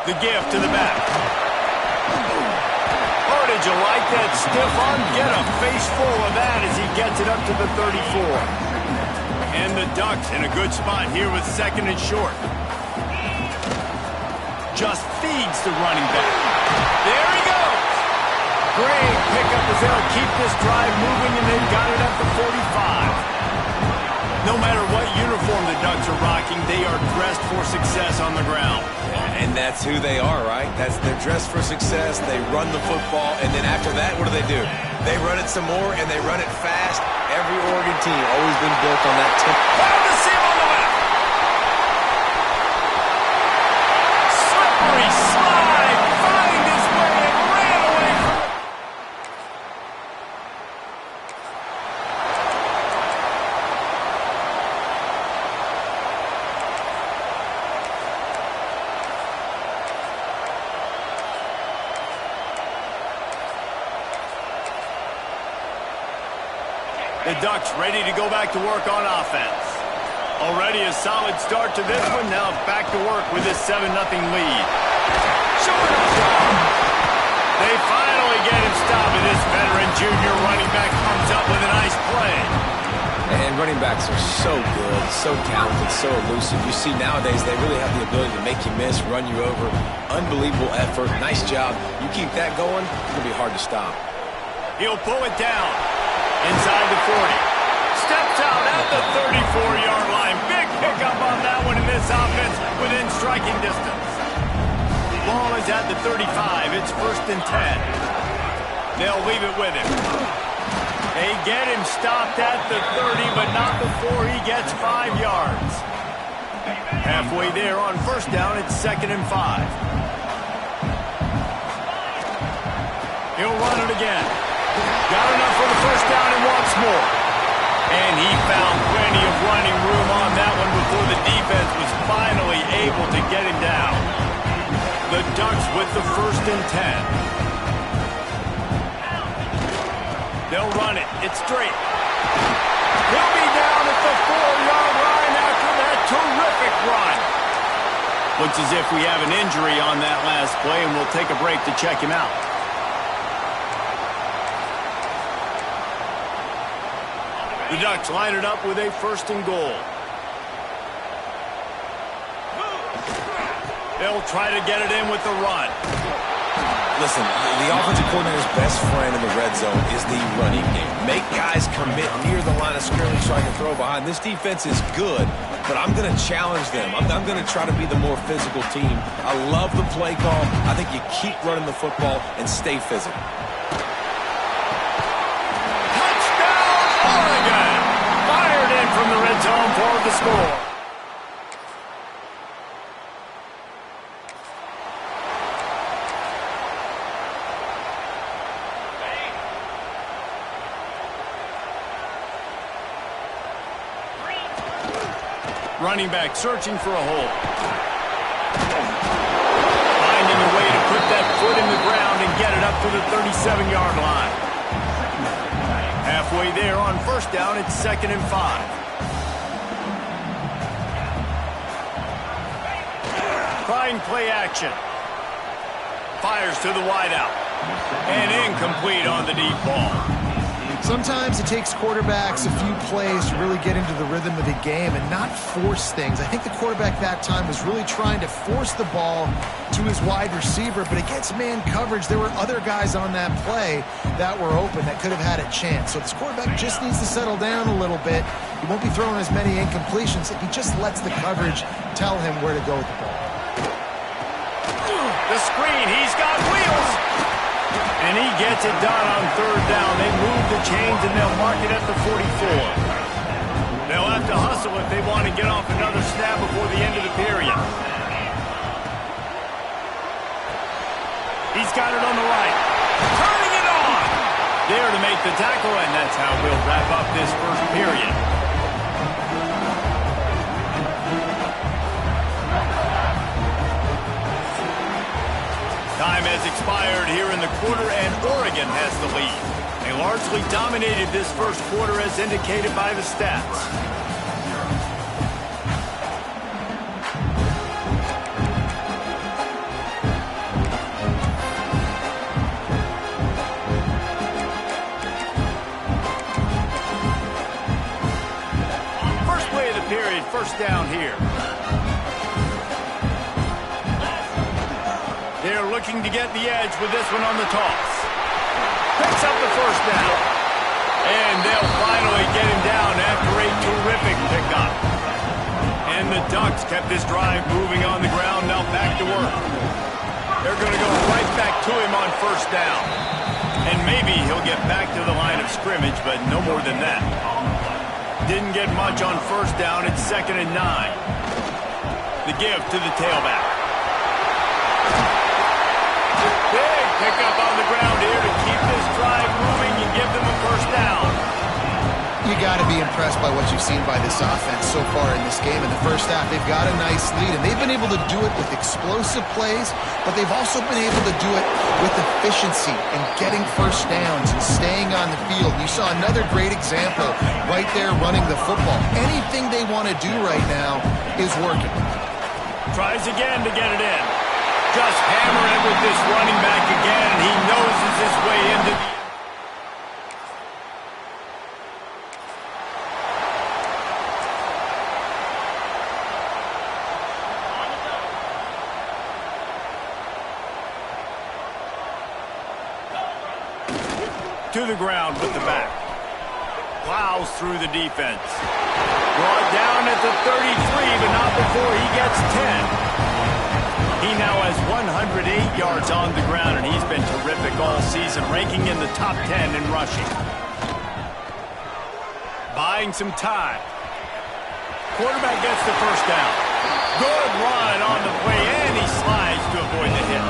The gift to the back. Oh, did you like that stiff arm? Get a face full of that as he gets it up to the 34. And the Ducks in a good spot here with second and short. Just feeds the running back. There he goes. Great pickup as they'll keep this drive moving, and they've got it up to 45. No matter what uniform the Ducks are rocking, they are dressed for success on the ground. And that's who they are, right? They're dressed for success. They run the football, and then after that, what do? They run it some more, and they run it fast. Every Oregon team always been built on that tempo. Found the seam on the left. Slippery slide. Find his way and ran away from it. The Ducks ready to go back to work on offense. Already a solid start to this one. Now back to work with this 7-0 lead. Short of job. They finally get him stopped, and this veteran junior running back comes up with a nice play. And running backs are so good, so talented, so elusive. You see nowadays they really have the ability to make you miss, run you over. Unbelievable effort. Nice job. You keep that going, it's going to be hard to stop. He'll pull it down. Inside the 40. Steps out at the 34-yard line. Big pickup on that one in this offense within striking distance. Ball is at the 35. It's 1st and 10. They'll leave it with him. They get him stopped at the 30, but not before he gets 5 yards. Halfway there on 1st down, it's 2nd and 5. He'll run it again. Got enough for the 1st down and wants more. And he found plenty of running room on that one before the defense was finally able to get him down. The Ducks with the 1st and 10. They'll run it. It's straight. He'll be down at the 4-yard line after that terrific run. Looks as if we have an injury on that last play, and we'll take a break to check him out. The Ducks line it up with a 1st and goal. They'll try to get it in with the run. Listen, the offensive coordinator's best friend in the red zone is the running game. Make guys commit near the line of scrimmage so I can throw behind. This defense is good, but I'm going to challenge them. I'm going to try to be the more physical team. I love the play call. I think you keep running the football and stay physical. From the red zone for the score. Running back searching for a hole. Finding a way to put that foot in the ground and get it up to the 37-yard line. Halfway there on 1st down, it's 2nd and 5. Trying play action. Fires to the wideout. And incomplete on the deep ball. Sometimes it takes quarterbacks a few plays to really get into the rhythm of the game and not force things. I think the quarterback that time was really trying to force the ball to his wide receiver, but against man coverage, there were other guys on that play that were open that could have had a chance. So this quarterback just needs to settle down a little bit. He won't be throwing as many incompletions if he just lets the coverage tell him where to go with the ball. The screen, he's got wheels. And he gets it done on 3rd down. They move the chains and they'll mark it at the 44. They'll have to hustle if they want to get off another snap before the end of the period. He's got it on the right. Turning it on. There to make the tackle, and that's how we'll wrap up this 1st period. Time has expired here in the quarter, and Oregon has the lead. They largely dominated this 1st quarter as indicated by the stats. first down here. They're looking to get the edge with this one on the toss. Picks up the first down. And they'll finally get him down after a terrific pickup. And the Ducks kept this drive moving on the ground. Now back to work. They're going to go right back to him on first down. And maybe he'll get back to the line of scrimmage, but no more than that. Didn't get much on first down. It's 2nd and 9. The give to the tailback. Big pickup on the ground here to keep this drive moving and give them a first down. You got to be impressed by what you've seen by this offense so far in this game. In the first half, they've got a nice lead, and they've been able to do it with explosive plays, but they've also been able to do it with efficiency and getting first downs and staying on the field. You saw another great example right there running the football. Anything they want to do right now is working. Tries again to get it in. Just hammer it with this running back again. He noses his way into the... to the ground with the back. Plows through the defense. Brought down at the 33, but not before he gets 10. He now has 108 yards on the ground, and he's been terrific all season, ranking in the top 10 in rushing. Buying some time. Quarterback gets the first down. Good run on the play, and he slides to avoid the hit.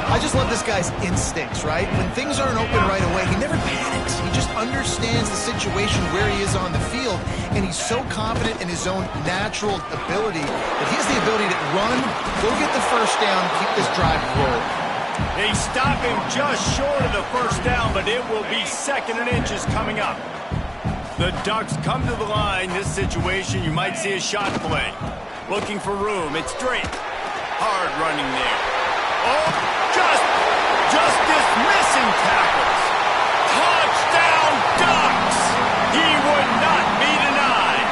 I just love this guy's instincts, right? When things aren't open right away, he never panics. He just understands the situation where he is on the field, and he's so confident in his own natural ability that he has the ability to run, go get the first down, keep this drive rolling. They stop him just short of the first down, but it will be 2nd and inches coming up. The Ducks come to the line. This situation, you might see a shot play. Looking for room. It's Drake. Hard running there. Oh! Just dismissing tackles. Touchdown, Ducks! He would not be denied.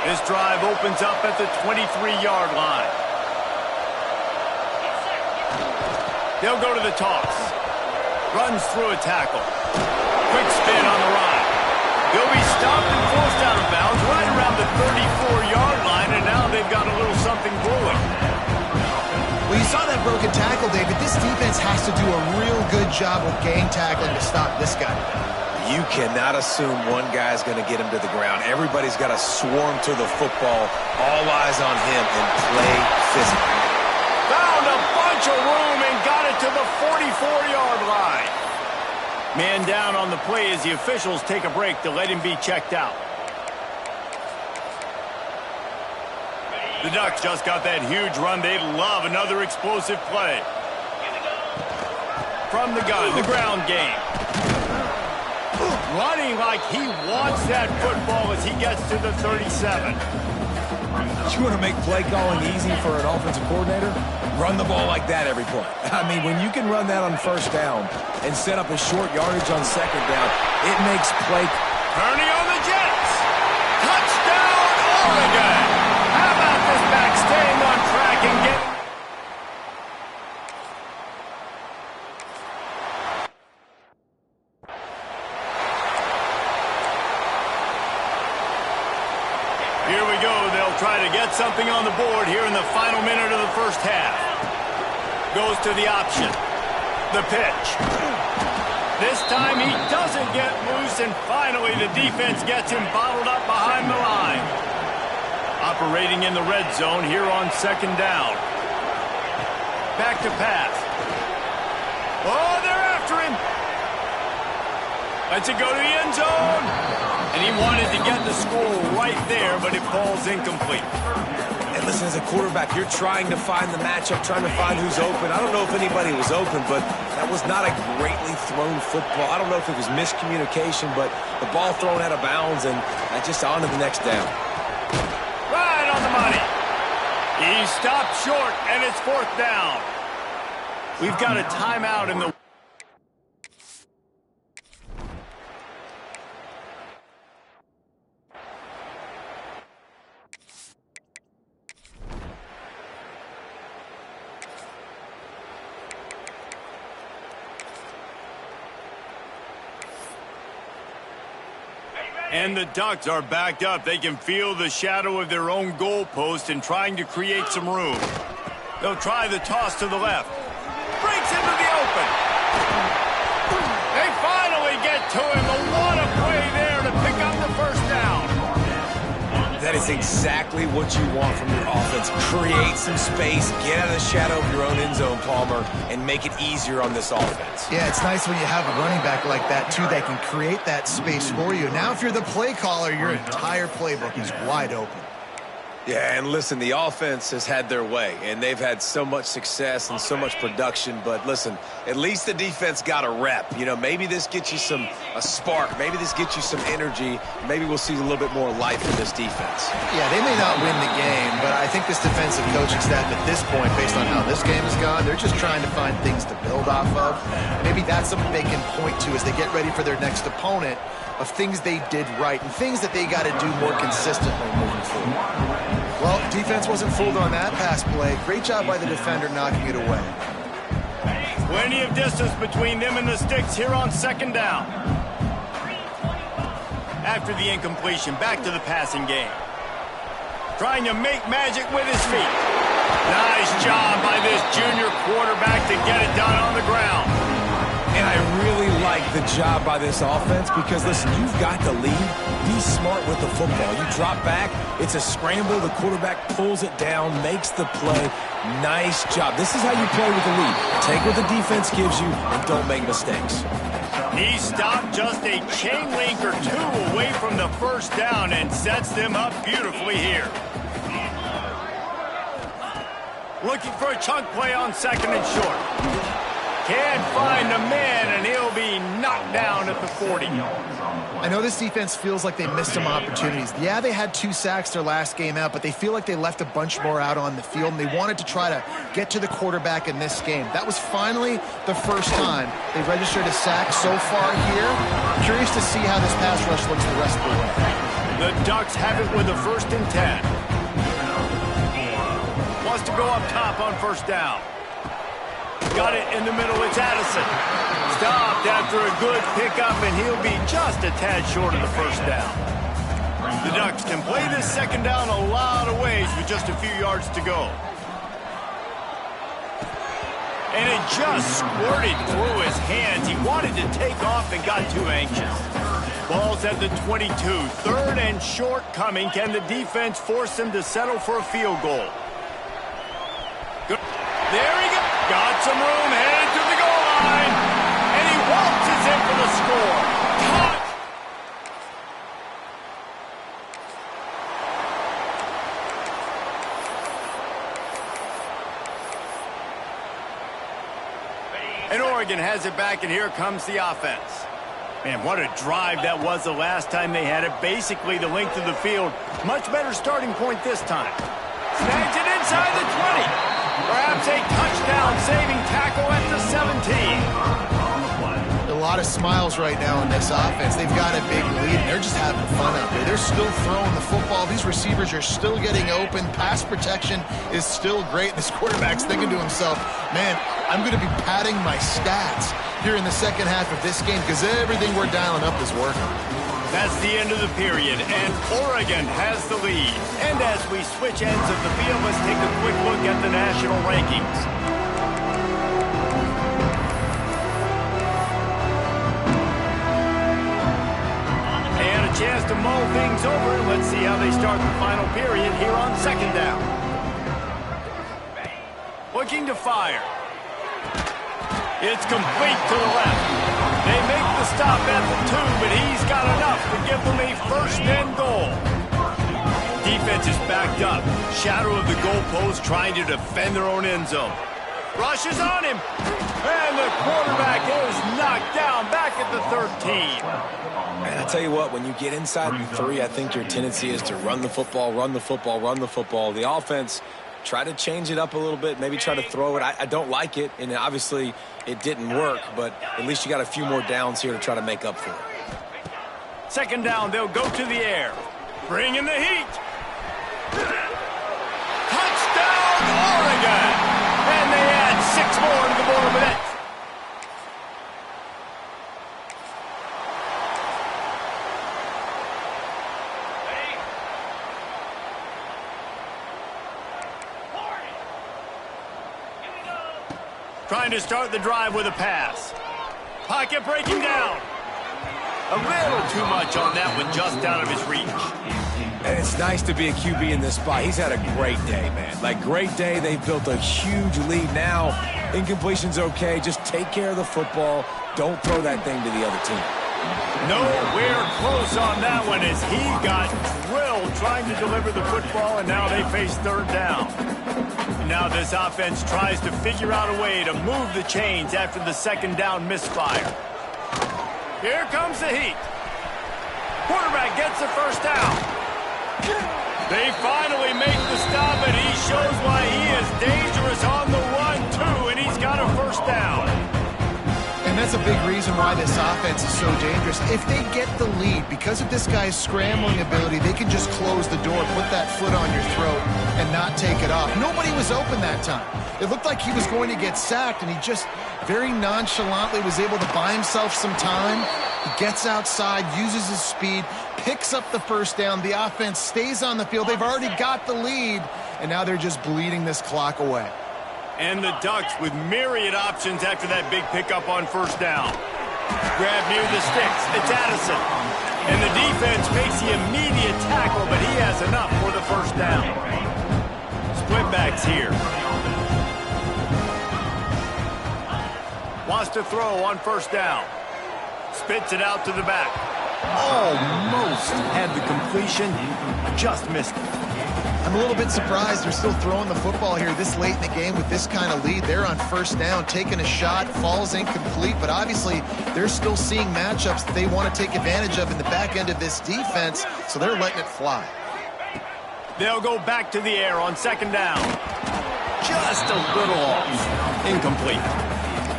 This drive opens up at the 23-yard line. They'll go to the toss. Runs through a tackle. Quick spin on the ride. They'll be stopped and forced out of bounds right around the 34-yard line, and now they've got a little something brewing. Well, you saw that broken tackle, David. This defense has to do a real good job with gang tackling to stop this guy. You cannot assume one guy's going to get him to the ground. Everybody's got to swarm to the football, all eyes on him, and play physical. Found a bunch of room and got it to the 44-yard line. Man down on the play as the officials take a break to let him be checked out. The Ducks just got that huge run. They'd love another explosive play. From the gun, the ground game. Running like he wants that football as he gets to the 37. You want to make play calling easy for an offensive coordinator? Run the ball like that every play. I mean, when you can run that on first down and set up a short yardage on second down, it makes play. Kearney on the Jets. Touchdown, Oregon. How about this back staying on track and getting... Here we go. They'll try to get something on the board here in the final minute of the first half. Goes to the option. The pitch. This time he doesn't get loose, and finally the defense gets him bottled up behind the line. Operating in the red zone here on second down. Back to pass. Oh, they're after him. Lets it go to the end zone. And he wanted to get the score right there, but it falls incomplete. And listen, as a quarterback, you're trying to find the matchup, trying to find who's open. I don't know if anybody was open, but that was not a greatly thrown football. I don't know if it was miscommunication, but the ball thrown out of bounds, and just on to the next down. Right on the money. He stopped short, and it's fourth down. We've got a timeout in the... And the Ducks are backed up. They can feel the shadow of their own goalpost and trying to create some room. They'll try the toss to the left. Breaks into the open. They finally get to him. A lot of play there to pick up the first down. That is exactly what you want from your offense. Create some space, get out of the shadow of your own end zone, Palmer, and make it easier on this offense. Yeah, it's nice when you have a running back like that, too, that can create that space for you. Now, if you're the play caller, your entire playbook is wide open. Yeah, and listen, the offense has had their way, and they've had so much success and so much production. But listen, at least the defense got a rep. You know, maybe this gets you a spark. Maybe this gets you some energy. Maybe we'll see a little bit more life in this defense. Yeah, they may not win the game, but I think this defensive coaching staff at this point, based on how this game has gone, they're just trying to find things to build off of. Maybe that's something they can point to as they get ready for their next opponent, of things they did right and things that they got to do more consistently moving forward. Well, defense wasn't fooled on that pass play. Great job by the defender knocking it away. Plenty of distance between them and the sticks here on second down. After the incompletion, back to the passing game. Trying to make magic with his feet. Nice job by this junior quarterback to get it done on the ground. And I really like the job by this offense because, listen, you've got the lead. Be smart with the football. You drop back, it's a scramble. The quarterback pulls it down, makes the play. Nice job. This is how you play with the lead. Take what the defense gives you and don't make mistakes. He stopped just a chain link or two away from the first down and sets them up beautifully here. Looking for a chunk play on second and short. Can't find the man, and he'll be knocked down at the 40. I know this defense feels like they missed some opportunities. Yeah, they had 2 sacks their last game out, but they feel like they left a bunch more out on the field, and they wanted to try to get to the quarterback in this game. That was finally the first time they registered a sack so far here. Curious to see how this pass rush looks the rest of the way. The Ducks have it with a 1st and 10. Wants to go up top on first down. Got it in the middle, it's Addison. Stopped after a good pickup, and he'll be just a tad short of the first down. The Ducks can play this second down a lot of ways with just a few yards to go. And it just squirted through his hands. He wanted to take off and got too anxious. Ball's at the 22. 3rd and short coming. Can the defense force them to settle for a field goal? Good. There he goes. Got some room, headed to the goal line, and he waltzes in for the score. Touch! And Oregon has it back, and here comes the offense. Man, what a drive that was the last time they had it. Basically the length of the field. Much better starting point this time. Snags it inside the 20. Perhaps a touchdown-saving tackle at the 17. A lot of smiles right now in this offense. They've got a big lead. They're just having fun out there. They're still throwing the football. These receivers are still getting open. Pass protection is still great. This quarterback's thinking to himself, man, I'm going to be padding my stats here in the second half of this game because everything we're dialing up is working. That's the end of the period, and Oregon has the lead. And as we switch ends of the field, let's take a quick look at the national rankings. And a chance to mull things over. Let's see how they start the final period here on second down. Looking to fire. It's complete to the left. They make the stop at the 2, but he's got enough to give them a 1st and goal. Defense is backed up. Shadow of the goalpost trying to defend their own end zone. Rushes on him. And the quarterback is knocked down back at the 13. And I tell you what, when you get inside the 3, I think your tendency is to run the football, run the football, run the football. The offense try to change it up a little bit, maybe try to throw it. I don't like it, and obviously it didn't work, but at least you got a few more downs here to try to make up for it. Second down, they'll go to the air. Bring in the heat. Touchdown, Oregon! And they add 6 more to the board with it. Trying to start the drive with a pass. Pocket breaking down. A little too much on that one, just out of his reach. And it's nice to be a QB in this spot. He's had a great day, man. Like, great day. They've built a huge lead now. Incompletion's okay. Just take care of the football. Don't throw that thing to the other team. Nowhere close on that one as he got drilled trying to deliver the football, and now they face third down. Now this offense tries to figure out a way to move the chains after the second down misfire. Here comes the heat. Quarterback gets the first down. They finally make the stop, and he shows why he is dangerous on the run, too, and he's got a first down. And that's a big reason why this offense is so dangerous. If they get the lead, because of this guy's scrambling ability, they can just close the door, put that foot on your throat, and not take it off. Nobody was open that time. It looked like he was going to get sacked, and he just very nonchalantly was able to buy himself some time. He gets outside, uses his speed, picks up the first down. The offense stays on the field. They've already got the lead, and now they're just bleeding this clock away. And the Ducks with myriad options after that big pickup on first down. Grab near the sticks. It's Addison. And the defense makes the immediate tackle, but he has enough for the first down. Split backs here. Wants to throw on first down. Spits it out to the back. Almost had the completion. Just missed it. I'm a little bit surprised they're still throwing the football here this late in the game with this kind of lead. They're on first down, taking a shot, falls incomplete, but obviously they're still seeing matchups that they want to take advantage of in the back end of this defense, so they're letting it fly. They'll go back to the air on second down. Just a little off. Incomplete.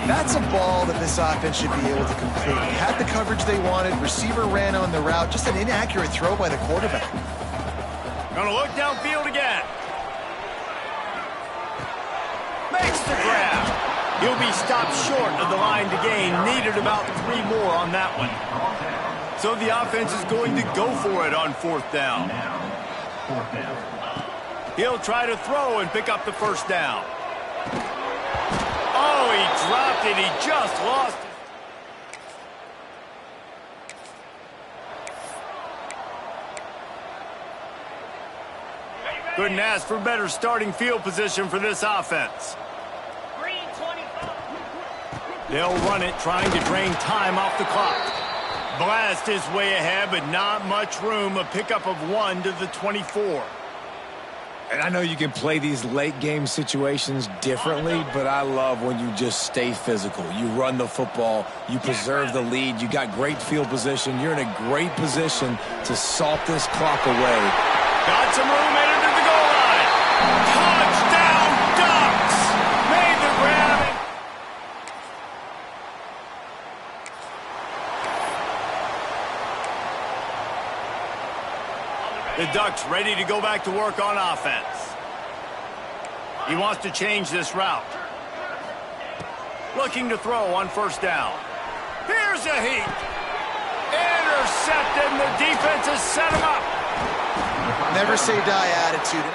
That's a ball that this offense should be able to complete. Had the coverage they wanted, receiver ran on the route, just an inaccurate throw by the quarterback. Gonna look downfield again. Makes the grab. He'll be stopped short of the line to gain. Needed about 3 more on that one. So the offense is going to go for it on fourth down. He'll try to throw and pick up the first down. Oh, he dropped it. He just lost it. Couldn't ask for better starting field position for this offense. They'll run it, trying to drain time off the clock. Blast his way ahead, but not much room. A pickup of 1 to the 24. And I know you can play these late game situations differently, but I love when you just stay physical. You run the football, you preserve the lead, you got great field position. You're in a great position to salt this clock away. Got some room headed to the goal line. Touchdown, Ducks! Made the grab. The Ducks ready to go back to work on offense. He wants to change this route. Looking to throw on first down. Here's a heat. Intercepted, and the defense has set him up. Never say die attitude.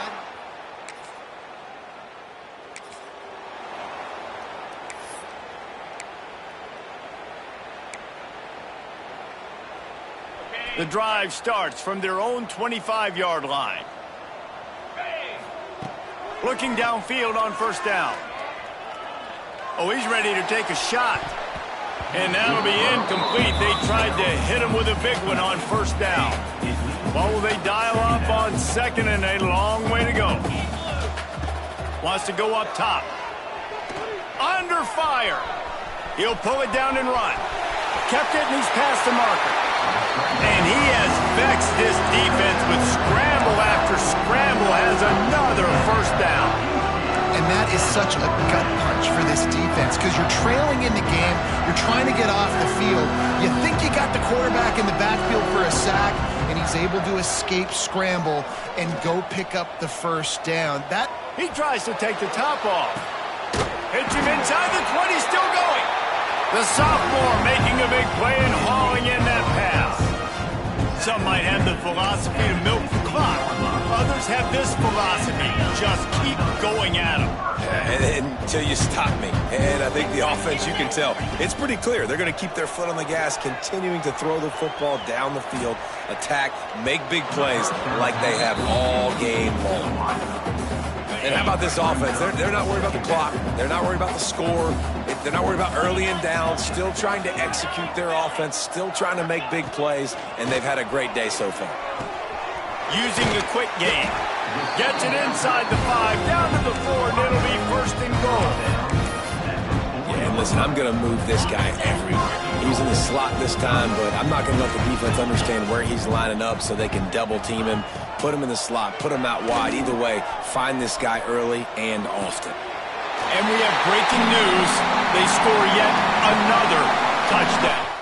The drive starts from their own 25-yard line. Looking downfield on first down. Oh, he's ready to take a shot. And that'll be incomplete. They tried to hit him with a big one on first down. Well, will they dial up on second, and a long way to go. Wants to go up top. Under fire. He'll pull it down and run. Kept it, and he's past the marker. And he has vexed this defense with scramble after scramble, has another first down. And that is such a gut punch for this defense because you're trailing in the game. You're trying to get off the field. You think you got the quarterback in the backfield for a sack, and he's able to escape scramble and go pick up the first down. He tries to take the top off. Hits him inside the 20, still going. The sophomore making a big play and hauling in that pass. Some might have the philosophy to milk the clock. Others have this philosophy, just keep going at them. Until you stop me. And I think the offense, you can tell, it's pretty clear. They're going to keep their foot on the gas, continuing to throw the football down the field, attack, make big plays like they have all game long. And how about this offense? They're not worried about the clock. They're not worried about the score. They're not worried about early and down. Still trying to execute their offense. Still trying to make big plays. And they've had a great day so far. Using the quick game. Gets it inside the 5, down to the 4, and it'll be first and goal. Yeah, and listen, I'm going to move this guy everywhere. He's in the slot this time, but I'm not going to let the defense understand where he's lining up so they can double team him, put him in the slot, put him out wide. Either way, find this guy early and often. And we have breaking news. They score yet another touchdown.